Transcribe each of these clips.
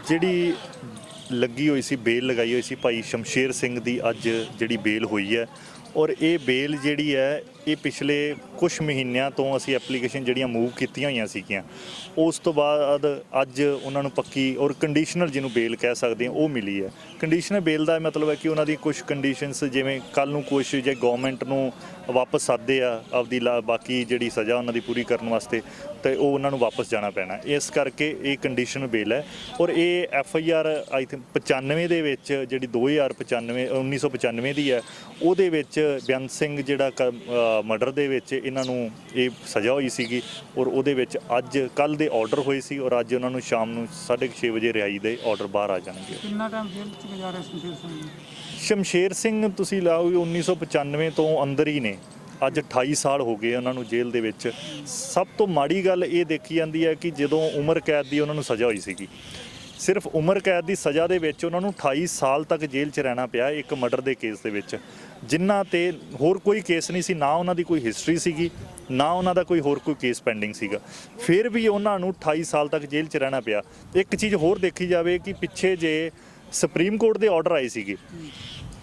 ਜਿਹੜੀ ਲੱਗੀ ਹੋਈ ਸੀ ਬੇਲ ਲਗਾਈ ਹੋਈ ਸੀ ਭਾਈ ਸ਼ਮਸ਼ੇਰ ਸਿੰਘ ਦੀ ਅੱਜ ਜਿਹੜੀ ਬੇਲ ਹੋਈ ਹੈ ਔਰ ਇਹ ਬੇਲ ਜਿਹੜੀ ਹੈ ਇਹ ਪਿਛਲੇ ਕੁਛ ਮਹੀਨਿਆਂ ਤੋਂ ਅਸੀਂ ਐਪਲੀਕੇਸ਼ਨ ਜਿਹੜੀਆਂ ਮੂਵ ਕੀਤੀਆਂ ਹੋਈਆਂ ਸੀਗੀਆਂ ਉਸ ਤੋਂ ਬਾਅਦ ਅੱਜ ਉਹਨਾਂ ਨੂੰ ਪੱਕੀ ਔਰ ਕੰਡੀਸ਼ਨਲ ਜਿਹਨੂੰ ਬੇਲ ਕਹਿ ਸਕਦੇ ਹਾਂ ਉਹ ਮਿਲੀ ਹੈ। ਕੰਡੀਸ਼ਨਲ ਬੇਲ ਦਾ ਮਤਲਬ ਹੈ ਕਿ ਉਹਨਾਂ ਦੀ ਕੁਛ ਕੰਡੀਸ਼ਨਸ ਜਿਵੇਂ ਕੱਲ੍ਹ ਨੂੰ ਕੁਛ ਜੇ ਗੌਰਮੈਂਟ ਨੂੰ ਵਾਪਸ ਸਾਦੇ ਆ ਆਪਦੀ ਬਾਕੀ ਜਿਹੜੀ ਸਜ਼ਾ ਉਹਨਾਂ ਦੀ ਪੂਰੀ ਕਰਨ ਵਾਸਤੇ ਤੇ ਉਹ ਉਹਨਾਂ ਨੂੰ ਵਾਪਸ ਜਾਣਾ ਪੈਣਾ, ਇਸ ਕਰਕੇ ਇਹ ਕੰਡੀਸ਼ਨਲ ਬੇਲ ਹੈ। ਔਰ ਇਹ FIR ਆਈ ਥਿੰਕ 95 ਦੇ ਵਿੱਚ ਜਿਹੜੀ 1995 ਦੀ ਹੈ ਉਹਦੇ ਵਿੱਚ ਬੇਅੰਤ ਸਿੰਘ ਜਿਹੜਾ ਮਰਡਰ ਦੇ ਵਿੱਚ ਇਹਨਾਂ ਨੂੰ ਇਹ ਸਜ਼ਾ ਹੋਈ ਸੀਗੀ ਔਰ ਉਹਦੇ ਵਿੱਚ ਅੱਜ ਕੱਲ੍ਹ ਦੇ ਆਰਡਰ ਹੋਏ ਸੀ ਔਰ ਅੱਜ ਉਹਨਾਂ ਨੂੰ ਸ਼ਾਮ ਨੂੰ 6:30 ਵਜੇ ਰਿਹਾਈ ਦੇ ਆਰਡਰ ਬਾਹਰ ਆ ਜਾਣਗੇ। ਕਿੰਨਾ ਟਾਈਮ ਜੇਲ੍ਹ 'ਚ ਗੁਜ਼ਾਰਿਆ ਸ਼ਮਸ਼ੇਰ ਸਿੰਘ? ਸ਼ਮਸ਼ੇਰ ਸਿੰਘ ਤੁਸੀਂ ਲਾਓ 1995 ਤੋਂ ਅੰਦਰ ਹੀ ਨੇ, ਅੱਜ 28 ਸਾਲ ਹੋ ਗਏ ਉਹਨਾਂ ਨੂੰ ਜੇਲ੍ਹ ਦੇ ਵਿੱਚ। ਸਭ ਤੋਂ ਮਾੜੀ ਗੱਲ ਇਹ ਦੇਖੀ ਜਾਂਦੀ ਹੈ ਕਿ ਜਦੋਂ ਉਮਰ ਕੈਦ ਦੀ ਉਹਨਾਂ ਨੂੰ ਸਜ਼ਾ ਹੋਈ ਸੀਗੀ, ਸਿਰਫ ਉਮਰ ਕੈਦ ਦੀ ਸਜ਼ਾ ਦੇ ਵਿੱਚ ਉਹਨਾਂ ਨੂੰ 28 ਸਾਲ ਤੱਕ ਜੇਲ੍ਹ 'ਚ ਰਹਿਣਾ ਪਿਆ ਇੱਕ ਮਰਡਰ ਦੇ ਕੇਸ ਦੇ ਵਿੱਚ, ਜਿਨ੍ਹਾਂ 'ਤੇ ਹੋਰ ਕੋਈ ਕੇਸ ਨਹੀਂ ਸੀ, ਨਾ ਉਹਨਾਂ ਦੀ ਕੋਈ ਹਿਸਟਰੀ ਸੀਗੀ, ਨਾ ਉਹਨਾਂ ਦਾ ਕੋਈ ਹੋਰ ਕੋਈ ਕੇਸ ਪੈਂਡਿੰਗ ਸੀਗਾ, ਫਿਰ ਵੀ ਉਹਨਾਂ ਨੂੰ 28 ਸਾਲ ਤੱਕ ਜੇਲ੍ਹ 'ਚ ਰਹਿਣਾ ਪਿਆ। ਇੱਕ ਚੀਜ਼ ਹੋਰ ਦੇਖੀ ਜਾਵੇ ਕਿ ਪਿੱਛੇ ਜੇ ਸੁਪਰੀਮ ਕੋਰਟ ਦੇ ਆਰਡਰ ਆਏ ਸੀਗੇ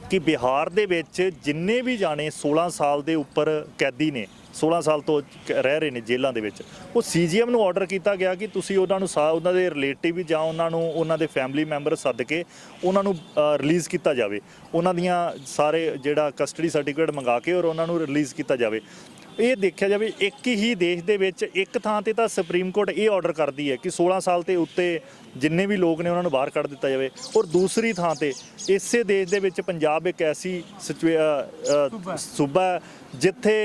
ਕਿ ਬਿਹਾਰ ਦੇ ਵਿੱਚ ਜਿੰਨੇ ਵੀ ਜਾਣੇ 16 ਸਾਲ ਦੇ ਉੱਪਰ ਕੈਦੀ ਨੇ, 16 ਸਾਲ ਤੋਂ ਰਹਿ ਰਹੇ ਨੇ ਜੇਲ੍ਹਾਂ ਦੇ ਵਿੱਚ, ਉਹ CGM ਨੂੰ ਆਰਡਰ ਕੀਤਾ ਗਿਆ ਕਿ ਤੁਸੀਂ ਉਹਨਾਂ ਨੂੰ ਉਹਨਾਂ ਦੇ ਰਿਲੇਟਿਵ ਜਾਂ ਉਹਨਾਂ ਨੂੰ ਉਹਨਾਂ ਦੇ ਫੈਮਿਲੀ ਮੈਂਬਰ ਸੱਦ ਕੇ ਉਹਨਾਂ ਨੂੰ ਰਿਲੀਜ਼ ਕੀਤਾ ਜਾਵੇ, ਉਹਨਾਂ ਦੀਆਂ ਸਾਰੇ ਜਿਹੜਾ ਕਸਟਡੀ ਸਰਟੀਫਿਕੇਟ ਮੰਗਾ ਕੇ ਔਰ ਉਹਨਾਂ ਨੂੰ ਰਿਲੀਜ਼ ਕੀਤਾ ਜਾਵੇ। ਇਹ ਦੇਖਿਆ ਜਾਵੇ ਇੱਕ ਹੀ ਦੇਸ਼ ਦੇ ਵਿੱਚ ਇੱਕ ਥਾਂ ਤੇ ਤਾਂ ਸੁਪਰੀਮ ਕੋਰਟ ਇਹ ਆਰਡਰ ਕਰਦੀ ਹੈ ਕਿ 16 ਸਾਲ ਤੇ ਉੱਤੇ ਜਿੰਨੇ ਵੀ ਲੋਕ ਨੇ ਉਹਨਾਂ ਨੂੰ ਬਾਹਰ ਕੱਢ ਦਿੱਤਾ ਜਾਵੇ, ਔਰ ਦੂਸਰੀ ਥਾਂ ਤੇ ਇਸੇ ਦੇਸ਼ ਦੇ ਵਿੱਚ ਪੰਜਾਬ ਇੱਕ ਐਸੀ ਸੂਬਾ ਜਿੱਥੇ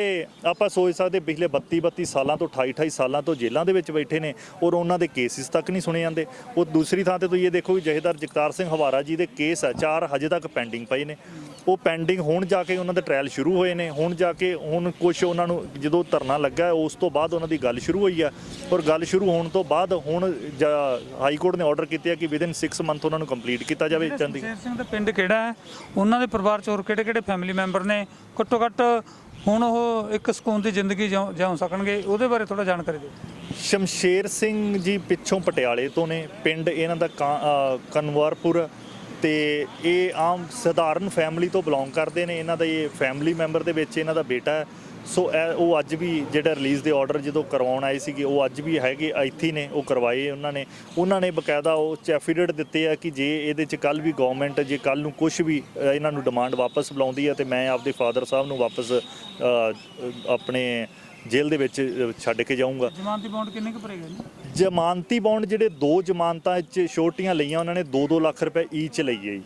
ਆਪਾਂ ਸੋਚ ਸਕਦੇ ਪਿਛਲੇ 32 ਸਾਲਾਂ ਤੋਂ 28 ਸਾਲਾਂ ਤੋਂ ਜੇਲ੍ਹਾਂ ਦੇ ਵਿੱਚ ਬੈਠੇ ਨੇ ਔਰ ਉਹਨਾਂ ਦੇ ਕੇਸਿਸ ਤੱਕ ਨਹੀਂ ਸੁਣੇ ਜਾਂਦੇ। ਉਹ ਦੂਸਰੀ ਥਾਂ ਤੇ ਤੁਸੀਂ ਇਹ ਦੇਖੋ ਕਿ ਜਥੇਦਾਰ ਜਗਤਾਰ ਸਿੰਘ ਹਵਾਰਾ ਜੀ ਦੇ ਕੇਸ ਆ 4 ਹਜੇ ਤੱਕ ਪੈਂਡਿੰਗ ਪਏ ਨੇ, ਉਹ ਪੈਂਡਿੰਗ ਹੁਣ ਜਾ ਕੇ ਉਹਨਾਂ ਦੇ ਟ੍ਰਾਇਲ ਸ਼ੁਰੂ ਹੋਏ ਨੇ, ਹੁਣ ਜਾ ਕੇ ਹੁਣ ਕੁਛ ਉਹਨਾਂ ਨੂੰ ਜਦੋਂ ਧਰਨਾ ਲੱਗਾ ਉਸ ਤੋਂ ਬਾਅਦ ਉਹਨਾਂ ਦੀ ਗੱਲ ਸ਼ੁਰੂ ਹੋਈ ਆ ਔਰ ਗੱਲ ਸ਼ੁਰੂ ਹੋਣ ਤੋਂ ਬਾਅਦ ਹੁਣ ਹਾਈ ਕੋਰਟ ਨੇ ਆਰਡਰ ਕੀਤੇ ਆ ਕਿ ਵਿਦਿਨ 6 ਮੰਥ ਉਹਨਾਂ ਨੂੰ ਕੰਪਲੀਟ ਕੀਤਾ ਜਾਵੇ। ਸ਼ਮਸ਼ੇਰ ਸਿੰਘ ਦਾ ਪਿੰਡ ਕਿਹੜਾ ਹੈ, ਉਹਨਾਂ ਦੇ ਪਰਿਵਾਰ 'ਚ ਹੋਰ ਕਿਹੜੇ ਫੈਮਿਲੀ ਮੈਂਬਰ ਨੇ, ਘੱਟੋ ਘੱਟ ਹੁਣ ਉਹ ਇੱਕ ਸਕੂਨ ਦੀ ਜ਼ਿੰਦਗੀ ਜਿਉ ਸਕਣਗੇ, ਉਹਦੇ ਬਾਰੇ ਥੋੜ੍ਹਾ ਜਾਣਕਾਰੀ ਦਿਓ। ਸ਼ਮਸ਼ੇਰ ਸਿੰਘ ਜੀ ਪਿੱਛੋਂ ਪਟਿਆਲੇ ਤੋਂ ਨੇ, ਪਿੰਡ ਇਹਨਾਂ ਦਾ ਕਨਵਾਰਪੁਰ, ਤੇ ਇਹ ਆਮ ਸਧਾਰਨ ਫੈਮਿਲੀ ਤੋਂ ਬਿਲੋਂਗ ਕਰਦੇ ਨੇ। ਇਹਨਾਂ ਦਾ ਇਹ ਫੈਮਿਲੀ ਮੈਂਬਰ ਦੇ ਵਿੱਚ ਇਹਨਾਂ ਦਾ ਬੇਟਾ ਹੈ। ਸੋ ਉਹ ਅੱਜ ਵੀ ਜਿਹੜਾ ਰਿਲੀਜ਼ ਦੇ ਆਰਡਰ ਜਦੋਂ ਕਰਵਾਉਣ ਆਏ ਸੀਗੇ ਉਹ ਅੱਜ ਵੀ ਹੈਗੇ ਇੱਥੇ ਨੇ, ਉਹ ਕਰਵਾਏ ਉਹਨਾਂ ਨੇ ਬਕਾਇਦਾ ਉਹ 'ਚ ਐਫੀਡੇਵਿਟ ਦਿੱਤੇ ਆ ਕਿ ਜੇ ਇਹਦੇ 'ਚ ਕੱਲ੍ਹ ਵੀ ਗੌਰਮੈਂਟ ਜੇ ਕੱਲ੍ਹ ਨੂੰ ਕੁਛ ਵੀ ਇਹਨਾਂ ਨੂੰ ਡਿਮਾਂਡ ਵਾਪਸ ਬੁਲਾਉਂਦੀ ਹੈ ਤੇ ਮੈਂ ਆਪਦੇ ਫਾਦਰ ਸਾਹਿਬ ਨੂੰ ਵਾਪਸ ਆਪਣੇ ਜੇਲ੍ਹ ਦੇ ਵਿੱਚ ਛੱਡ ਕੇ ਜਾਊਂਗਾ। ਜ਼ਮਾਨਤੀ ਬੌਂਡ ਕਿੰਨੇ ਕੁ ਭਰੇ ਗਏ ਨੇ? ਜ਼ਮਾਨਤੀ ਬੌਂਡ ਜਿਹੜੇ 2 ਜ਼ਮਾਨਤਾਂ 'ਚ ਛੋਟੀਆਂ ਲਈਆਂ ਉਹਨਾਂ ਨੇ 2-2 ਲੱਖ ਰੁਪਏ ਈਚ ਲਈ ਹੈ ਜੀ।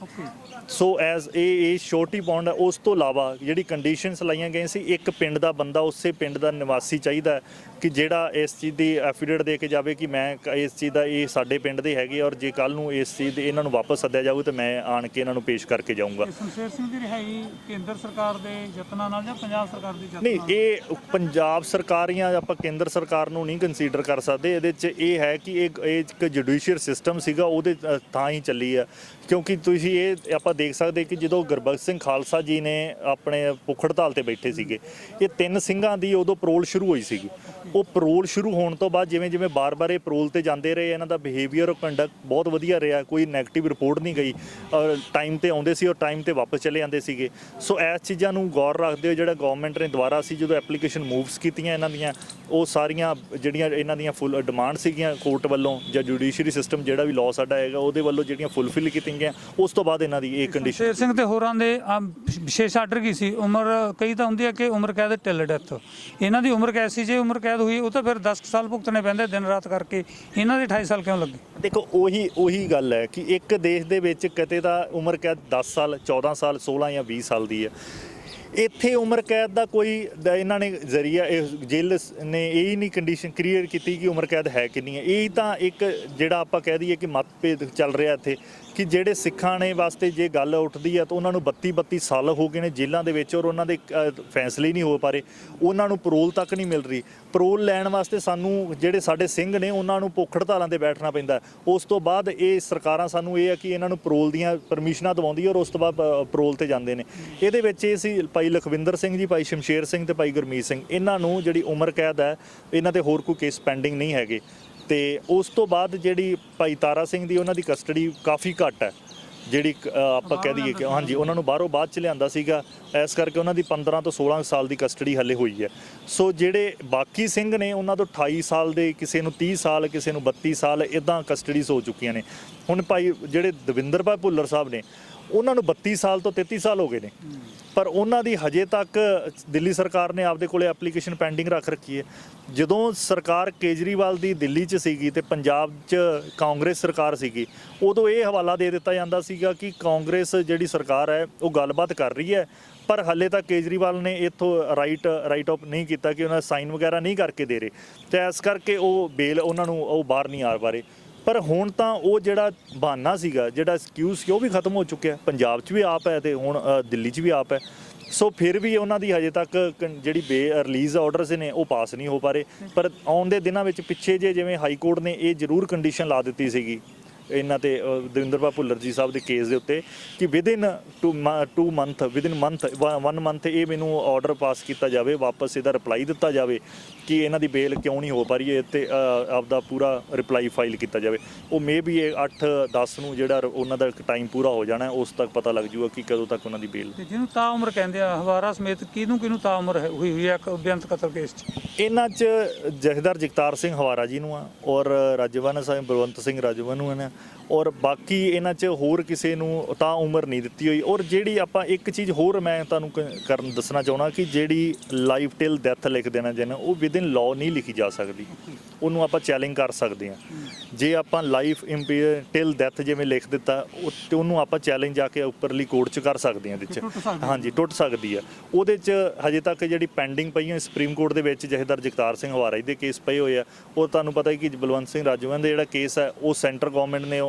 ਸੋ ਐਜ਼ ਇਹ ਛੋਟੀ ਬੌਂਡ ਹੈ। ਉਸ ਤੋਂ ਇਲਾਵਾ ਜਿਹੜੀ ਕੰਡੀਸ਼ਨਸ ਲਾਈਆਂ ਗਈਆਂ ਸੀ, ਇੱਕ ਪਿੰਡ ਦਾ ਬੰਦਾ ਉਸੇ ਪਿੰਡ ਦਾ ਨਿਵਾਸੀ ਚਾਹੀਦਾ ਕਿ ਜਿਹੜਾ ਇਸ ਚੀਜ਼ ਦੀ ਐਫੀਡੇਵਿਟ ਦੇ ਕੇ ਜਾਵੇ ਕਿ ਮੈਂ ਇਸ ਚੀਜ਼ ਦਾ ਇਹ ਸਾਡੇ ਪਿੰਡ ਦੇ ਹੈਗੇ ਔਰ ਜੇ ਕੱਲ੍ਹ ਨੂੰ ਇਸ ਚੀਜ਼ ਦੇ ਇਹਨਾਂ ਨੂੰ ਵਾਪਸ ਸੱਦਿਆ ਜਾਊ ਤਾਂ ਮੈਂ ਆਣ ਕੇ ਇਹਨਾਂ ਨੂੰ ਪੇਸ਼ ਕਰਕੇ ਜਾਊਂਗਾ। ਸ਼ਮਸ਼ੇਰ ਸਿੰਘ ਦੀ ਰਿਹਾਈ ਕੇਂਦਰ ਸਰਕਾਰ ਦੇ ਯਤਨਾਂ ਨਾਲ ਜਾਂ ਪੰਜਾਬ ਸਰਕਾਰ ਦੀ ਯਤਨਾਂ ਨਹੀਂ, ਇਹ ਪੰਜਾਬ ਸਰਕਾਰ ਜਾਂ ਆਪਾਂ ਕੇਂਦਰ ਸਰਕਾਰ ਨੂੰ ਨਹੀਂ ਕੰਸੀਡਰ ਕਰ ਸਕਦੇ। ਇਹਦੇ 'ਚ ਇਹ ਹੈ ਕਿ ਇਹ ਇੱਕ ਜੁਡੀਸ਼ੀਅਲ ਸਿਸਟਮ ਸੀਗਾ ਉਹਦੇ ਤਾਂ ਹੀ ਚੱਲੀ ਆ, ਕਿਉਂਕਿ ਤੁਸੀਂ ਇਹ ਆਪਾਂ ਦੇਖ ਸਕਦੇ ਕਿ ਜਦੋਂ ਗੁਰਬਖਸ਼ ਸਿੰਘ ਖਾਲਸਾ ਜੀ ਨੇ ਆਪਣੇ ਭੁੱਖ ਹੜਤਾਲ 'ਤੇ ਬੈਠੇ ਸੀਗੇ, ਇਹ 3 ਸਿੰਘਾਂ ਦੀ ਉਦੋਂ ਪਰੋਲ ਸ਼ੁਰੂ ਹੋਈ ਸੀਗੀ। ਉਹ ਪਰੋਲ ਸ਼ੁਰੂ ਹੋਣ ਤੋਂ ਬਾਅਦ ਜਿਵੇਂ ਬਾਰ-ਬਾਰ ਇਹ ਪਰੋਲ 'ਤੇ ਜਾਂਦੇ ਰਹੇ, ਇਹਨਾਂ ਦਾ ਬਿਹੇਵੀਅਰ ਕੰਡਕਟ ਬਹੁਤ ਵਧੀਆ ਰਿਹਾ, ਕੋਈ ਨੈਗੇਟਿਵ ਰਿਪੋਰਟ ਨਹੀਂ ਗਈ ਔਰ ਟਾਈਮ 'ਤੇ ਆਉਂਦੇ ਸੀ ਔਰ ਟਾਈਮ 'ਤੇ ਵਾਪਸ ਚਲੇ ਜਾਂਦੇ ਸੀਗੇ। ਸੋ ਇਸ ਚੀਜ਼ਾਂ ਨੂੰ ਗੌਰ ਰੱਖਦੇ ਹੋਏ ਜਿਹੜਾ ਗੌਰਮੈਂਟ ਨੇ ਦੁਬਾਰਾ ਸੀ ਜਦੋਂ ਐਪਲੀਕੇਸ਼ਨ ਮੂਵਸ ਕੀਤੀਆਂ ਇਹਨਾਂ ਦੀਆਂ, ਉਹ ਸਾਰੀਆਂ ਜਿਹੜੀਆਂ ਇਹਨਾਂ ਦੀਆਂ ਫੁੱਲ ਡਿਮਾਂਡ ਸੀਗੀਆਂ ਕੋਰਟ ਵੱਲੋਂ ਜਾਂ ਜੁਡੀਸ਼ਰੀ ਸਿਸਟਮ ਜਿਹੜਾ ਵੀ ਲਾਅ ਸਾਡਾ ਹੈਗਾ ਉਹਦੇ ਵੱਲੋਂ ਜਿਹੜੀਆਂ ਫੁੱਲਫਿਲ ਕੀਤੀਆਂ ਗਈਆਂ, ਉਸ ਤੋਂ ਬਾਅਦ ਇਹਨਾਂ ਦੀ ਇਹ ਕੰਡੀਸ਼ਨ। ਸ਼ਮਸ਼ੇਰ ਸਿੰਘ ਤੇ ਹੋਰਾਂ ਦੇ ਵਿਸ਼ੇਸ਼ ਆਰਡਰ ਕੀ ਸੀ? ਉਮਰ ਕਈ ਤਾਂ ਹੁੰਦੀ ਹੈ ਕਿ ਉਮਰ ਕੈਦ ਟਿਲ ਡੈਥ, ਇਹਨਾਂ ਦੀ ਉਮਰ ਕੈਦ ਸੀ? ਜੇ ਉਮਰ ਕੈਦ ਹੋਈ ਉਹ ਤਾਂ ਫਿਰ 10 ਸਾਲ ਭੁਗਤਣੇ ਪੈਂਦੇ ਦਿਨ ਰਾਤ ਕਰਕੇ, ਇਹਨਾਂ ਦੇ 28 ਸਾਲ ਕਿਉਂ ਲੱਗੇ? ਦੇਖੋ ਉਹੀ ਗੱਲ ਹੈ ਕਿ ਇੱਕ ਦੇਸ਼ ਦੇ ਵਿੱਚ ਕਿਤੇ ਤਾਂ ਉਮਰ ਕੈਦ 10 ਸਾਲ 14 ਸਾਲ 16 ਜਾਂ 20 ਸਾਲ ਦੀ ਹੈ। ਇੱਥੇ ਉਮਰ ਕੈਦ ਦਾ ਕੋਈ ਇਹਨਾਂ ਨੇ ਜ਼ਰੀਆ ਜੇਲ੍ਹ ਨੇ ਇਹ ਨਹੀਂ ਕੰਡੀਸ਼ਨ ਕ੍ਰੀਏਟ ਕੀਤੀ ਕਿ ਉਮਰ ਕੈਦ ਹੈ ਕਿੰਨੀ ਹੈ। ਇਹ ਤਾਂ ਇੱਕ ਜਿਹੜਾ ਆਪਾਂ ਕਹਿ ਦਈਏ ਕਿ ਮਤਭੇਦ ਚੱਲ ਰਿਹਾ ਇੱਥੇ ਕਿ ਜਿਹੜੇ ਸਿੱਖਾਂ ਨੇ ਵਾਸਤੇ ਜੇ ਗੱਲ ਉੱਠਦੀ ਹੈ ਤਾਂ ਉਹਨਾਂ ਨੂੰ 32 ਸਾਲ ਹੋ ਗਏ ਨੇ ਜੇਲ੍ਹਾਂ ਦੇ ਵਿੱਚ ਔਰ ਉਹਨਾਂ ਦੇ ਫੈਸਲੇ ਨਹੀਂ ਹੋ ਪਾ ਰਹੇ, ਉਹਨਾਂ ਨੂੰ ਪਰੋਲ ਤੱਕ ਨਹੀਂ ਮਿਲ ਰਹੀ। ਪਰੋਲ ਲੈਣ ਵਾਸਤੇ ਸਾਨੂੰ ਜਿਹੜੇ ਸਾਡੇ ਸਿੰਘ ਨੇ ਉਹਨਾਂ ਨੂੰ ਭੁੱਖ ਹੜਤਾਲਾਂ 'ਤੇ ਬੈਠਣਾ ਪੈਂਦਾ। ਉਸ ਤੋਂ ਬਾਅਦ ਇਹ ਸਰਕਾਰਾਂ ਸਾਨੂੰ ਇਹ ਹੈ ਕਿ ਇਹਨਾਂ ਨੂੰ ਪਰੋਲ ਦੀਆਂ ਪਰਮਿਸ਼ਨਾਂ ਦਵਾਉਂਦੀ ਔਰ ਉਸ ਤੋਂ ਬਾਅਦ ਪਰੋਲ 'ਤੇ ਜਾਂਦੇ ਨੇ। ਇਹਦੇ ਵਿੱਚ ਇਹ ਸੀ ਭਾਈ ਲਖਵਿੰਦਰ ਸਿੰਘ ਜੀ, ਭਾਈ ਸ਼ਮਸ਼ੇਰ ਸਿੰਘ ਤੇ ਭਾਈ ਗੁਰਮੀਤ ਸਿੰਘ, ਇਹਨਾਂ ਨੂੰ ਜਿਹੜੀ ਉਮਰ ਕੈਦ ਹੈ ਇਹਨਾਂ ਦੇ ਹੋਰ ਕੋਈ ਕੇਸ ਪੈਂਡਿੰਗ ਨਹੀਂ ਹੈਗੇ। ਤੇ ਉਸ ਤੋਂ ਬਾਅਦ ਜਿਹੜੀ ਭਾਈ ਤਾਰਾ ਸਿੰਘ ਦੀ ਉਹਨਾਂ ਦੀ ਕਸਟਡੀ ਕਾਫੀ ਘੱਟ ਹੈ, ਜਿਹੜੀ ਆਪਾਂ ਕਹਿ ਦਈਏ ਕਿ ਹਾਂਜੀ ਉਹਨਾਂ ਨੂੰ ਬਾਹਰੋਂ ਬਾਅਦ ਚ ਲਿਆਂਦਾ ਸੀਗਾ, ਇਸ ਕਰਕੇ ਉਹਨਾਂ ਦੀ 15 ਤੋਂ 16 ਸਾਲ ਦੀ ਕਸਟਡੀ ਹੱਲੇ ਹੋਈ ਹੈ। ਸੋ ਜਿਹੜੇ ਬਾਕੀ ਸਿੰਘ ਨੇ ਉਹਨਾਂ ਤੋਂ 28 ਸਾਲ ਦੇ, ਕਿਸੇ ਨੂੰ 30 ਸਾਲ, ਕਿਸੇ ਨੂੰ 32 ਸਾਲ ਇਦਾਂ ਕਸਟਡੀਜ਼ ਹੋ ਚੁੱਕੀਆਂ ਨੇ। ਹੁਣ ਭਾਈ ਜਿਹੜੇ ਦਵਿੰਦਰ ਭਾਈ ਭੁੱਲਰ ਸਾਹਿਬ ਨੇ ਉਹਨਾਂ ਨੂੰ 32 ਸਾਲ ਤੋਂ 33 ਸਾਲ ਹੋ ਗਏ ਨੇ, ਪਰ ਉਹਨਾਂ ਦੀ ਹਜੇ ਤੱਕ ਦਿੱਲੀ ਸਰਕਾਰ ਨੇ ਆਪਦੇ ਕੋਲੇ ਐਪਲੀਕੇਸ਼ਨ ਪੈਂਡਿੰਗ ਰੱਖ ਰੱਖੀ ਹੈ। ਜਦੋਂ ਸਰਕਾਰ ਕੇਜਰੀਵਾਲ ਦੀ ਦਿੱਲੀ 'ਚ ਸੀਗੀ ਤੇ ਪੰਜਾਬ 'ਚ ਕਾਂਗਰਸ ਸਰਕਾਰ ਸੀਗੀ, ਉਦੋਂ ਇਹ ਹਵਾਲਾ ਦੇ ਦਿੱਤਾ ਜਾਂਦਾ ਸੀਗਾ ਕਿ ਕਾਂਗਰਸ ਜਿਹੜੀ ਸਰਕਾਰ ਹੈ ਉਹ ਗੱਲਬਾਤ ਕਰ ਰਹੀ ਹੈ, ਪਰ ਹੱਲੇ ਤੱਕ ਕੇਜਰੀਵਾਲ ਨੇ ਇੱਥੋਂ ਰਾਈਟ ਆਫ ਨਹੀਂ ਕੀਤਾ ਕਿ ਉਹਨਾਂ ਸਾਈਨ ਵਗੈਰਾ ਨਹੀਂ ਕਰਕੇ ਦੇ ਰਹੇ, ਤੇ ਇਸ ਕਰਕੇ ਉਹ ਬੇਲ ਉਹਨਾਂ ਨੂੰ ਉਹ ਬਾਹਰ ਨਹੀਂ ਆ ਪਾ ਰਹੇ। ਪਰ ਹੁਣ ਤਾਂ ਉਹ ਜਿਹੜਾ ਬਹਾਨਾ ਸੀਗਾ, ਜਿਹੜਾ ਐਕਸਕਿਊਜ਼ ਸੀ, ਉਹ ਵੀ ਖਤਮ ਹੋ ਚੁੱਕਿਆ। ਪੰਜਾਬ 'ਚ ਵੀ ਆਪ ਹੈ ਤੇ ਹੁਣ ਦਿੱਲੀ 'ਚ ਵੀ ਆਪ ਹੈ। ਸੋ ਫਿਰ ਵੀ ਉਹਨਾਂ ਦੀ ਹਜੇ ਤੱਕ ਜਿਹੜੀ ਰਿਲੀਜ਼ ਆਰਡਰਸ ਨੇ ਉਹ ਪਾਸ ਨਹੀਂ ਹੋ ਪਾ ਰਹੇ। ਪਰ ਆਉਣ ਦੇ ਦਿਨਾਂ ਵਿੱਚ ਪਿੱਛੇ ਜਿਵੇਂ ਹਾਈ ਕੋਰਟ ਨੇ ਇਹ ਜ਼ਰੂਰ ਕੰਡੀਸ਼ਨ ਲਾ ਦਿੱਤੀ ਸੀਗੀ ਇਹਨਾਂ ਤੇ ਦਵਿੰਦਰ ਭਾਈ ਭੁੱਲਰ ਜੀ ਸਾਹਿਬ ਦੇ ਕੇਸ ਦੇ ਉੱਤੇ ਕਿ ਵਿਦਿਨ 1 ਮੰਥ ਇਹ ਮੈਨੂੰ ਆਰਡਰ ਪਾਸ ਕੀਤਾ ਜਾਵੇ, ਵਾਪਸ ਇਹਦਾ ਰਿਪਲਾਈ ਦਿੱਤਾ ਜਾਵੇ ਕਿ ਇਹਨਾਂ ਦੀ ਬੇਲ ਕਿਉਂ ਨਹੀਂ ਹੋ ਪਾ ਰਹੀ ਹੈ, ਤੇ ਆਪਦਾ ਪੂਰਾ ਰਿਪਲਾਈ ਫਾਈਲ ਕੀਤਾ ਜਾਵੇ। ਉਹ ਮੇ ਵੀ ਇਹ 8-10 ਨੂੰ ਜਿਹੜਾ ਉਹਨਾਂ ਦਾ ਟਾਈਮ ਪੂਰਾ ਹੋ ਜਾਣਾ, ਉਸ ਤੱਕ ਪਤਾ ਲੱਗ ਜੂਗਾ ਕਿ ਕਦੋਂ ਤੱਕ ਉਹਨਾਂ ਦੀ ਬੇਲ। ਜਿਹਨੂੰ ਤਾਂ ਉਮਰ ਕਹਿੰਦੇ ਆ ਹਵਾਰਾ ਸਮੇਤ ਕਿਹਨੂੰ ਤਾਂ ਉਮਰ ਹੋਈ ਹੈ ਬੇਅੰਤ ਕਤਲ ਕੇਸ 'ਚ? ਇਹਨਾਂ 'ਚ ਜਥੇਦਾਰ ਜਗਤਾਰ ਸਿੰਘ ਹਵਾਰਾ ਜੀ ਨੂੰ ਆ, ਔਰ ਰਾਜਵਨ ਸਾਹਿਬ ਬਲਵੰਤ ਸਿੰਘ ਰਾਜਵਨ ਨੂੰ ਨੇ, ਔਰ ਬਾਕੀ ਇਹਨਾਂ 'ਚ ਹੋਰ ਕਿਸੇ ਨੂੰ ਤਾਂ ਉਮਰ ਨਹੀਂ ਦਿੱਤੀ ਹੋਈ। ਔਰ ਜਿਹੜੀ ਆਪਾਂ ਇੱਕ ਚੀਜ਼ ਹੋਰ ਮੈਂ ਤੁਹਾਨੂੰ ਦੱਸਣਾ ਚਾਹੁੰਦਾ ਕਿ ਜਿਹੜੀ ਲਾਈਫ ਟਿਲ ਡੈਥ ਲਿਖ ਦੇਣਾ ਜਿਹਨਾਂ ਉਹ ਵਿਦਿਨ ਲਾਅ ਨਹੀਂ ਲਿਖੀ ਜਾ ਸਕਦੀ, ਉਹਨੂੰ ਆਪਾਂ ਚੈਲੰਜ ਕਰ ਸਕਦੇ ਹਾਂ। ਜੇ ਆਪਾਂ ਲਾਈਫ ਟਿਲ ਡੈਥ ਜਿਵੇਂ ਲਿਖ ਦਿੱਤਾ ਤੇ ਉਹਨੂੰ ਆਪਾਂ ਚੈਲੰਜ ਜਾ ਕੇ ਉੱਪਰਲੀ ਕੋਰਟ 'ਚ ਕਰ ਸਕਦੇ ਹਾਂ, ਇਹਦੇ 'ਚ ਹਾਂਜੀ ਟੁੱਟ ਸਕਦੀ ਹੈ। ਉਹਦੇ 'ਚ ਹਜੇ ਤੱਕ ਜਿਹੜੀ ਪੈਂਡਿੰਗ ਪਈਆਂ ਸੁਪਰੀਮ ਕੋਰਟ ਦੇ ਵਿੱਚ ਜਥੇਦਾਰ ਜਗਤਾਰ ਸਿੰਘ ਹਵਾਰਾ ਜੀ ਦੇ ਕੇਸ ਪਏ ਹੋਏ ਆ। ਉਹ ਤੁਹਾਨੂੰ ਪਤਾ ਹੈ ਕਿ ਬਲਵੰਤ ਸਿੰਘ ਰਾਜਵਨ ਦਾ ਜਿਹੜਾ ਕੇਸ ਹੈ ਉਹ ਸੈਂਟਰ ਗਵਰਨਮੈਂਟ ਨੇ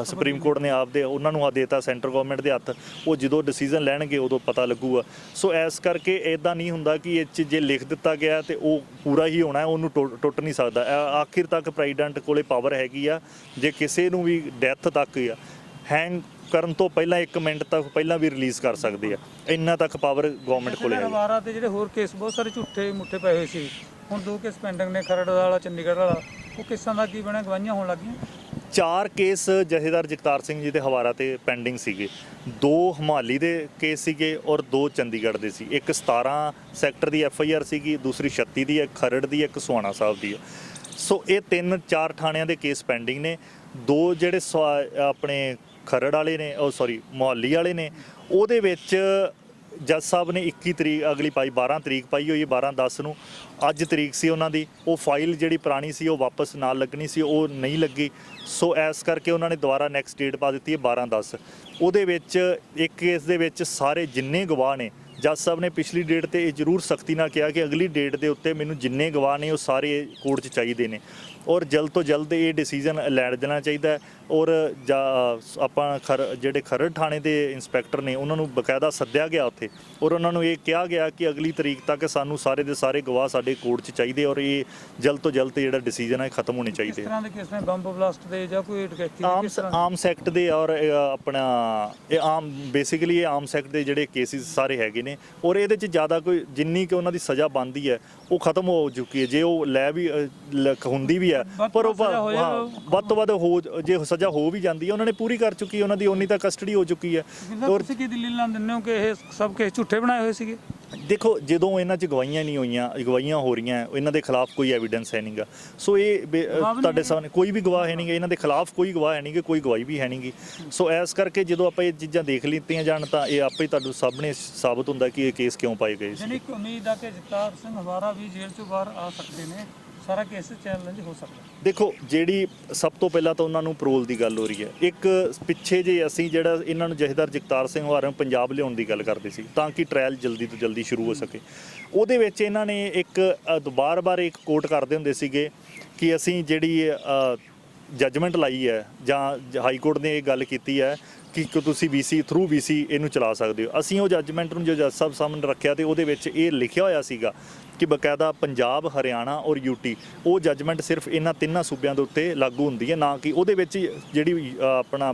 ਸੁਪਰੀਮ ਕੋਰਟ ਨੇ ਆਪਦੇ ਉਹਨਾਂ ਨੂੰ ਦੇਤਾ ਸੈਂਟਰ ਗਵਰਨਮੈਂਟ ਦੇ ਹੱਥ, ਉਹ ਜਦੋਂ ਡਿਸੀਜਨ ਲੈਣਗੇ ਉਦੋਂ ਪਤਾ ਲੱਗੂਗਾ। ਸੋ ਇਸ ਕਰਕੇ ਇੱਦਾਂ ਨਹੀਂ ਹੁੰਦਾ ਕਿ ਇਹ 'ਚ ਜੇ ਲਿਖ ਦਿੱਤਾ ਗਿਆ ਤੇ ਉਹ ਪੂਰਾ ਹੀ ਹੋਣਾ, ਉਹਨੂੰ ਟੁੱਟ ਨਹੀਂ ਸਕਦਾ। ਆਖਿਰ ਤੱਕ ਪ੍ਰੈਜ਼ੀਡੈਂਟ ਕੋਲੇ ਪਾਵਰ ਹੈਗੀ ਆ, ਜੇ ਕਿਸੇ ਨੂੰ ਵੀ ਡੈਥ ਤੱਕ ਆ ਹੈਂਗ ਕਰਨ ਤੋਂ ਪਹਿਲਾਂ 1 ਮਿੰਟ ਤੱਕ ਪਹਿਲਾਂ ਵੀ ਰਿਲੀਜ਼ ਕਰ ਸਕਦੇ ਆ, ਇੰਨਾ ਤੱਕ ਪਾਵਰ ਗਵਰਨਮੈਂਟ ਕੋਲੇ ਹੈ। ਹਵਾਰਾ ਤੇ ਜਿਹੜੇ ਹੋਰ ਕੇਸ ਬਹੁਤ ਸਾਰੇ ਝੂਠੇ ਮੁੱਠੇ ਪਏ ਹੋਏ ਸੀ, ਹੁਣ 2 ਕੇਸ ਪੈਂਡਿੰਗ ਨੇ, ਖਰੜ ਵਾਲਾ ਚੰਡੀਗੜ੍ਹ ਵਾਲਾ, ਉਹ ਕੇਸਾਂ ਦਾ ਕੀ ਬਣਿਆ? ਗਵਾਹੀਆਂ ਹੋਣ ਲੱਗੀਆਂ। 4 ਕੇਸ ਜਥੇਦਾਰ ਜਗਤਾਰ ਸਿੰਘ ਜੀ ਦੇ ਹਵਾਰਾ ਤੇ ਪੈਂਡਿੰਗ ਸੀਗੇ, 2 ਹਿਮਾਲੀ ਦੇ ਕੇਸ ਸੀਗੇ ਔਰ 2 ਚੰਡੀਗੜ੍ਹ ਦੇ ਸੀ। ਇੱਕ 17 ਸੈਕਟਰ ਦੀ FIR ਸੀਗੀ, ਦੂਸਰੀ 36 ਦੀ, ਇੱਕ ਖਰੜ ਦੀ, ਇੱਕ ਸੁਹਾਣਾ ਸਾਹਿਬ ਦੀ ਹੈ। ਸੋ ਇਹ 3-4 ਥਾਣਿਆਂ ਦੇ ਕੇਸ ਪੈਂਡਿੰਗ ਨੇ। 2 ਜਿਹੜੇ ਆਪਣੇ ਖਰੜ ਵਾਲੇ ਨੇ, ਮੁਹਾਲੀ ਵਾਲੇ ਨੇ, ਉਹਦੇ ਵਿੱਚ ਜੱਜ ਸਾਹਿਬ ਨੇ 21 ਤਰੀਕ ਅਗਲੀ ਪਾਈ, 12 ਤਰੀਕ ਪਾਈ ਹੋਈ ਹੈ 12/10 ਨੂੰ। ਅੱਜ ਤਰੀਕ ਸੀ ਉਹਨਾਂ ਦੀ, ਉਹ ਫਾਈਲ ਜਿਹੜੀ ਪੁਰਾਣੀ ਸੀ ਉਹ ਵਾਪਸ ਨਾਲ ਲੱਗਣੀ ਸੀ, ਉਹ ਨਹੀਂ ਲੱਗੀ। ਸੋ ਇਸ ਕਰਕੇ ਉਹਨਾਂ ਨੇ ਦੁਬਾਰਾ ਨੈਕਸਟ ਡੇਟ ਪਾ ਦਿੱਤੀ ਹੈ 12/10। ਉਹਦੇ ਵਿੱਚ ਇੱਕ ਕੇਸ ਦੇ ਵਿੱਚ ਸਾਰੇ ਜਿੰਨੇ ਗਵਾਹ ਨੇ, ਜੱਜ ਸਾਹਿਬ ਨੇ ਪਿਛਲੀ ਡੇਟ ਤੇ ਇਹ ਜ਼ਰੂਰ ਸਖਤੀ ਨਾਲ ਕਿਹਾ ਕਿ ਅਗਲੀ ਡੇਟ ਦੇ ਉੱਤੇ ਮੈਨੂੰ ਜਿੰਨੇ ਗਵਾਹ ਨੇ ਉਹ ਸਾਰੇ ਕੋਰਟ 'ਚ ਚਾਹੀਦੇ ਨੇ, ਔਰ ਜਲਦ ਤੋਂ ਜਲਦ ਇਹ ਡਿਸੀਜਨ ਲੈ ਦੇਣਾ ਚਾਹੀਦਾ ਹੈ। ਔਰ ਆਪਾਂ ਜਿਹੜੇ ਖਰੜ ਥਾਣੇ ਦੇ ਇੰਸਪੈਕਟਰ ਨੇ ਉਹਨਾਂ ਨੂੰ ਬਕਾਇਦਾ ਸੱਦਿਆ ਗਿਆ ਉੱਥੇ, ਔਰ ਉਹਨਾਂ ਨੂੰ ਇਹ ਕਿਹਾ ਗਿਆ ਕਿ ਅਗਲੀ ਤਰੀਕ ਤੱਕ ਸਾਨੂੰ ਸਾਰੇ ਦੇ ਸਾਰੇ ਗਵਾਹ ਸਾਡੇ ਕੋਰਟ 'ਚ ਚਾਹੀਦੇ, ਔਰ ਇਹ ਜਲਦ ਤੋਂ ਜਲਦ ਜਿਹੜਾ ਡਿਸੀਜਨ ਹੈ ਖਤਮ ਹੋਣੇ ਚਾਹੀਦੇ। ਇਸ ਤਰ੍ਹਾਂ ਦੇ ਕੇਸ ਨੇ ਬੰਬ ਬਲਾਸਟ ਦੇ ਜਾਂ ਕੋਈ ਡਕੈਤੀ ਆਰਮਸ ਐਕਟ ਦੇ, ਔਰ ਆਪਣਾ ਇਹ ਬੇਸਿਕਲੀ ਇਹ ਆਰਮਸ ਐਕਟ ਦੇ ਜਿਹੜੇ ਕੇਸਿਸ ਸਾਰੇ ਹੈਗੇ ਨੇ, ਔਰ ਇਹਦੇ 'ਚ ਜ਼ਿਆਦਾ ਕੋਈ ਜਿੰਨੀ ਕਿ ਉਹਨਾਂ ਦੀ ਸਜ਼ਾ ਬਣਦੀ ਹੈ ਉਹ ਖਤਮ ਹੋ ਚੁੱਕੀ ਹੈ। ਜੇ ਉਹ ਲੈ ਵੀ ਹੁੰਦੀ ਵੀ ਹੈ, ਪਰ ਉਹ ਵੱਧ ਤੋਂ ਵੱਧ ਜੇ ਸਜ਼ਾ ਹੋ ਵੀ ਜਾਂਦੀ ਹੈ ਉਹਨਾਂ ਨੇ ਪੂਰੀ ਕਰ ਚੁੱਕੀ, ਉਹਨਾਂ ਦੀ ਉਨੀ ਤਾਂ ਕਸਟਡੀ ਹੋ ਚੁੱਕੀ ਹੈ। ਔਰ ਤੁਸੀਂ ਕੀ ਦਲੀਲ ਨਾਲ ਦਿੰਦੇ ਹੋ ਕਿ ਇਹ ਸਭ ਕੇਸ ਝੂਠੇ ਬਣਾਏ ਹੋਏ ਸੀਗੇ? ਦੇਖੋ, ਜਦੋਂ ਇਹਨਾਂ 'ਚ ਗਵਾਹੀਆਂ ਨਹੀਂ ਹੋਈਆਂ, ਗਵਾਹੀਆਂ ਹੋ ਰਹੀਆਂ, ਇਹਨਾਂ ਦੇ ਖਿਲਾਫ ਕੋਈ ਐਵੀਡੈਂਸ ਹੈ ਨਹੀਂਗਾ। ਸੋ ਇਹ ਤੁਹਾਡੇ ਸਾਹਮਣੇ ਕੋਈ ਵੀ ਗਵਾਹ ਹੈ ਨਹੀਂਗਾ, ਇਹਨਾਂ ਦੇ ਖਿਲਾਫ ਕੋਈ ਗਵਾਹ ਹੈ ਨਹੀਂਗੇ, ਕੋਈ ਗਵਾਹੀ ਵੀ ਹੈ ਨਹੀਂਗੀ। ਸੋ ਇਸ ਕਰਕੇ ਜਦੋਂ ਆਪਾਂ ਇਹ ਚੀਜ਼ਾਂ ਦੇਖ ਲਿੱਤੀਆਂ ਜਾਣ ਤਾਂ ਇਹ ਆਪੇ ਤੁਹਾਨੂੰ ਸਾਹਮਣੇ ਸਾਬਤ ਹੁੰਦਾ ਕਿ ਇਹ ਕੇਸ ਕਿਉਂ ਪਾਏ ਗਏ ਸੀ। ਯਾਨੀ ਇੱਕ ਉਮੀਦ ਆ ਕਿ ਜਗਤਾਰ ਸਿੰਘ ਹਵਾਰਾ ਵੀ ਜੇਲ੍ਹ ਚੋਂ ਬਾਹਰ ਆ ਸਕਦੇ ਨੇ, ਸਾਰਾ ਕੇਸ ਚੈਲੰਜ ਹੋ ਸਕਦਾ। ਦੇਖੋ, ਜਿਹੜੀ ਸਭ ਤੋਂ ਪਹਿਲਾਂ ਤਾਂ ਉਹਨਾਂ ਨੂੰ ਪਰੋਲ ਦੀ ਗੱਲ ਹੋ ਰਹੀ ਹੈ। ਇੱਕ ਪਿੱਛੇ ਜੇ ਅਸੀਂ ਜਿਹੜਾ ਇਹਨਾਂ ਨੂੰ ਜਥੇਦਾਰ ਜਗਤਾਰ ਸਿੰਘ ਹਵਾਰਾ ਨੂੰ ਪੰਜਾਬ ਲਿਆਉਣ ਦੀ ਗੱਲ ਕਰਦੇ ਸੀ ਤਾਂ ਕਿ ਟ੍ਰਾਇਲ ਜਲਦੀ ਤੋਂ ਜਲਦੀ ਸ਼ੁਰੂ ਹੋ ਸਕੇ, ਉਹਦੇ ਵਿੱਚ ਇਹਨਾਂ ਨੇ ਇੱਕ ਬਾਰ-ਬਾਰ ਇੱਕ ਕੋਟ ਕਰਦੇ ਹੁੰਦੇ ਸੀਗੇ ਕਿ ਅਸੀਂ ਜਿਹੜੀ ਜੱਜਮੈਂਟ ਲਾਈ ਹੈ ਜਾਂ ਹਾਈ ਕੋਰਟ ਨੇ ਇਹ ਗੱਲ ਕੀਤੀ ਹੈ ਕਿ ਤੁਸੀਂ ਥਰੂ VC ਇਹਨੂੰ ਚਲਾ ਸਕਦੇ ਹੋ। ਅਸੀਂ ਉਹ ਜੱਜਮੈਂਟ ਨੂੰ ਜੋ ਜੱਜ ਸਾਹਿਬ ਸਾਹਮਣੇ ਰੱਖਿਆ ਤੇ ਉਹਦੇ ਵਿੱਚ ਇਹ ਲਿਖਿਆ ਹੋਇਆ ਸੀਗਾ ਕਿ ਬਕਾਇਦਾ ਪੰਜਾਬ, ਹਰਿਆਣਾ ਔਰ UT ਉਹ ਜੱਜਮੈਂਟ ਸਿਰਫ ਇਹਨਾਂ 3 ਸੂਬਿਆਂ ਦੇ ਉੱਤੇ ਲਾਗੂ ਹੁੰਦੀ ਹੈ, ਨਾ ਕਿ ਉਹਦੇ ਵਿੱਚ ਜਿਹੜੀ ਆਪਣਾ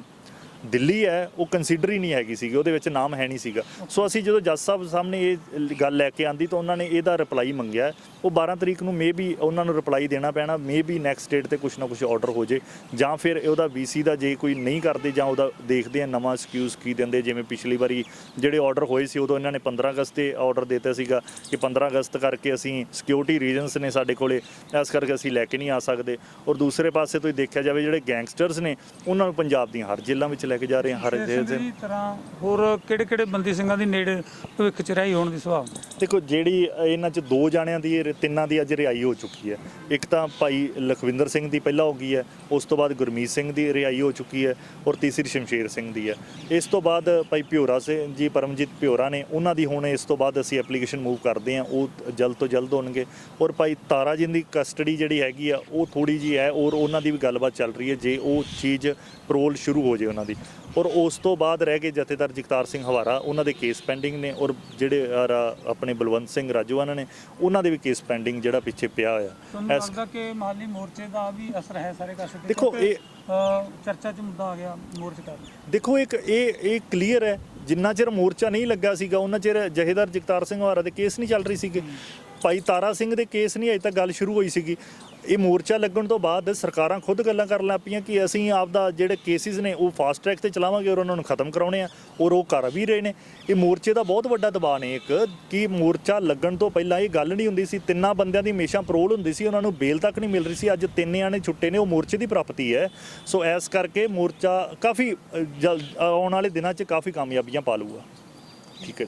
ਦਿੱਲੀ ਹੈ ਉਹ ਕੰਸੀਡਰ ਹੀ ਨਹੀਂ ਹੈਗੀ ਸੀਗੀ, ਉਹਦੇ ਵਿੱਚ ਨਾਮ ਹੈ ਨਹੀਂ ਸੀਗਾ। ਸੋ ਅਸੀਂ ਜਦੋਂ ਜੱਜ ਸਾਹਿਬ ਸਾਹਮਣੇ ਇਹ ਗੱਲ ਲੈ ਕੇ ਆਂਦੀ ਤਾਂ ਉਹਨਾਂ ਨੇ ਇਹਦਾ ਰਿਪਲਾਈ ਮੰਗਿਆ। ਉਹ 12 ਤਰੀਕ ਨੂੰ ਮੇ ਵੀ ਉਹਨਾਂ ਨੂੰ ਰਿਪਲਾਈ ਦੇਣਾ ਪੈਣਾ, ਮੇ ਵੀ ਨੈਕਸਟ ਡੇਟ ਤੇ ਕੁਛ ਨਾ ਕੁਛ ਆਰਡਰ ਹੋ ਜੇ, ਜਾਂ ਫਿਰ ਉਹਦਾ ਵੀਸੀ ਦਾ ਜੇ ਕੋਈ ਨਹੀਂ ਕਰਦੇ ਜਾਂ ਉਹਦਾ ਦੇਖਦੇ ਆ ਨਵਾਂ ਐਕਸਕਿਊਜ਼ ਕੀ ਦਿੰਦੇ। ਜਿਵੇਂ ਪਿਛਲੀ ਵਾਰੀ ਜਿਹੜੇ ਆਰਡਰ ਹੋਏ ਸੀ ਉਦੋਂ ਇਹਨਾਂ ਨੇ 15 ਅਗਸਤ ਤੇ ਆਰਡਰ ਦਿੱਤਾ ਸੀਗਾ ਕਿ 15 ਅਗਸਤ ਕਰਕੇ ਅਸੀਂ ਸਿਕਿਉਰਿਟੀ ਰੀਜ਼ਨਸ ਨੇ ਸਾਡੇ ਕੋਲੇ, ਇਸ ਕਰਕੇ ਅਸੀਂ ਲੈ ਕੇ ਨਹੀਂ ਆ ਸਕਦੇ। ਔਰ ਦੂਸਰੇ ਪਾਸੇ ਤੁਸੀਂ ਦੇਖਿਆ ਜਾਵੇ ਜਿਹੜੇ ਗੈਂਗਸਟਰਸ ਨੇ ਉਹਨਾਂ ਨੂੰ ਪੰਜਾਬ ਦੀਆਂ ਹਰ ਜੇਲ੍ਹਾਂ ਵਿੱਚ ਲੈ ਕੇ ਜਾ ਰਹੇ ਆ, ਹਰ ਜੇਲ੍ਹ ਦੇ। ਦੀ ਤਰ੍ਹਾਂ ਹੋਰ ਕਿਹੜੇ ਬੰਦੀ ਸਿੰਘਾਂ ਦੀ ਨੇੜੇ ਭਵਿੱਖ 'ਚ ਰਿਹਾਈ ਹੋਣ ਦੀ ਸੰਭਾਵਨਾ? ਦੇਖੋ ਜਿਹੜੀ ਇਹਨਾਂ 'ਚ 2 ਜਾਣਿਆਂ ਦੀ ਤਿੰਨਾਂ ਦੀ ਅੱਜ ਰਿਹਾਈ ਹੋ ਚੁੱਕੀ ਹੈ। ਇੱਕ ਤਾਂ ਭਾਈ ਲਖਵਿੰਦਰ ਸਿੰਘ ਦੀ ਪਹਿਲਾਂ ਹੋ ਗਈ ਹੈ, ਉਸ ਤੋਂ ਬਾਅਦ ਗੁਰਮੀਤ ਸਿੰਘ ਦੀ ਰਿਹਾਈ ਹੋ ਚੁੱਕੀ ਹੈ, ਔਰ ਤੀਸਰੀ ਸ਼ਮਸ਼ੇਰ ਸਿੰਘ ਦੀ ਹੈ। ਇਸ ਤੋਂ ਬਾਅਦ ਭਾਈ ਭਿਓਰਾ ਸਿੰਘ ਜੀ, ਪਰਮਜੀਤ ਭਿਓਰਾ ਨੇ, ਉਹਨਾਂ ਦੀ ਹੁਣ ਇਸ ਤੋਂ ਬਾਅਦ ਅਸੀਂ ਐਪਲੀਕੇਸ਼ਨ ਮੂਵ ਕਰਦੇ ਹਾਂ, ਉਹ ਜਲਦ ਤੋਂ ਜਲਦ ਹੋਣਗੇ। ਔਰ ਭਾਈ ਤਾਰਾ ਜੀ ਦੀ ਕਸਟਡੀ ਜਿਹੜੀ ਹੈਗੀ ਆ ਉਹ ਥੋੜੀ ਜੀ ਹੈ, ਔਰ ਉਹਨਾਂ ਦੀ ਵੀ ਗੱਲਬਾਤ ਚੱਲ ਰਹੀ ਹੈ ਜੇ ਉਹ ਚੀਜ਼ ਪਰੋਲ ਸ਼ੁਰੂ ਹੋ ਜੇ ਉਹਨਾਂ ਦੀ। ਔਰ ਉਸ ਤੋਂ ਬਾਅਦ ਰਹਿ ਗਏ ਜਥੇਦਾਰ ਜਗਤਾਰ ਸਿੰਘ ਹਵਾਰਾ, ਉਹਨਾਂ ਦੇ ਕੇਸ ਪੈਂਡਿੰਗ ਨੇ, ਔਰ ਜਿਹੜੇ ਆਪਣੇ ਬਲਵੰਤ ਸਿੰਘ ਰਾਜੋਆਣਾ ਨੇ ਉਹਨਾਂ ਦੇ ਵੀ ਕੇਸ ਪੈਂਡਿੰਗ ਜਿਹੜਾ ਪਿੱਛੇ ਪਿਆ ਹੋਇਆ। ਤੁਹਾਨੂੰ ਲੱਗਦਾ ਕਿ ਮਾਲੀ ਮੋਰਚੇ ਦਾ ਵੀ ਅਸਰ ਹੈ ਸਾਰੇ ਕਾਸੇ ਤੇ? ਦੇਖੋ ਇਹ ਚਰਚਾ 'ਚ ਮੁੱਦਾ ਆ ਗਿਆ ਮੋਰਚੇ ਦਾ। ਦੇਖੋ ਇਹ ਕਲੀਅਰ ਹੈ, ਜਿੰਨਾ ਚਿਰ ਮੋਰਚਾ ਨਹੀਂ ਲੱਗਾ ਸੀਗਾ ਉਹਨਾਂ ਚਿਰ ਜਥੇਦਾਰ ਜਗਤਾਰ ਸਿੰਘ ਹਵਾਰਾ ਦੇ ਕੇਸ ਨਹੀਂ ਚੱਲ ਰਹੀ ਸੀਗੇ, ਭਾਈ ਤਾਰਾ ਸਿੰਘ ਦੇ ਕੇਸ ਨਹੀਂ ਅਜੇ ਤੱਕ ਗੱਲ ਸ਼ੁਰੂ ਹੋਈ ਸੀਗੀ। ਇਹ ਮੋਰਚਾ ਲੱਗਣ ਤੋਂ ਬਾਅਦ ਸਰਕਾਰਾਂ ਖੁਦ ਗੱਲਾਂ ਕਰਨ ਲੱਗ ਪਈਆਂ ਕਿ ਅਸੀਂ ਆਪਦਾ ਜਿਹੜੇ ਕੇਸਿਸ ਨੇ ਉਹ ਫਾਸਟ ਟਰੈਕ ਤੇ ਚਲਾਵਾਂਗੇ ਔਰ ਉਹਨਾਂ ਨੂੰ ਖਤਮ ਕਰਾਉਣੇ ਆ, ਔਰ ਉਹ ਕਰ ਵੀ ਰਹੇ ਨੇ। ਇਹ ਮੋਰਚੇ ਦਾ ਬਹੁਤ ਵੱਡਾ ਦਬਾਅ ਨੇ ਇੱਕ, ਕਿ ਮੋਰਚਾ ਲੱਗਣ ਤੋਂ ਪਹਿਲਾਂ ਇਹ ਗੱਲ ਨਹੀਂ ਹੁੰਦੀ ਸੀ, 3 ਬੰਦਿਆਂ ਦੀ ਹਮੇਸ਼ਾ ਪਰੋਲ ਹੁੰਦੀ ਸੀ, ਉਹਨਾਂ ਨੂੰ ਬੇਲ ਤੱਕ ਨਹੀਂ ਮਿਲ ਰਹੀ ਸੀ। ਅੱਜ 3 ਜਾਣੇ ਛੁੱਟੇ ਨੇ, ਉਹ ਮੋਰਚੇ ਦੀ ਪ੍ਰਾਪਤੀ ਹੈ। ਸੋ ਇਸ ਕਰਕੇ ਮੋਰਚਾ ਕਾਫੀ ਆਉਣ ਵਾਲੇ ਦਿਨਾਂ 'ਚ ਕਾਫੀ ਕਾਮਯਾਬੀਆਂ ਪਾ ਲੂਗਾ। ਠੀਕ ਹੈ।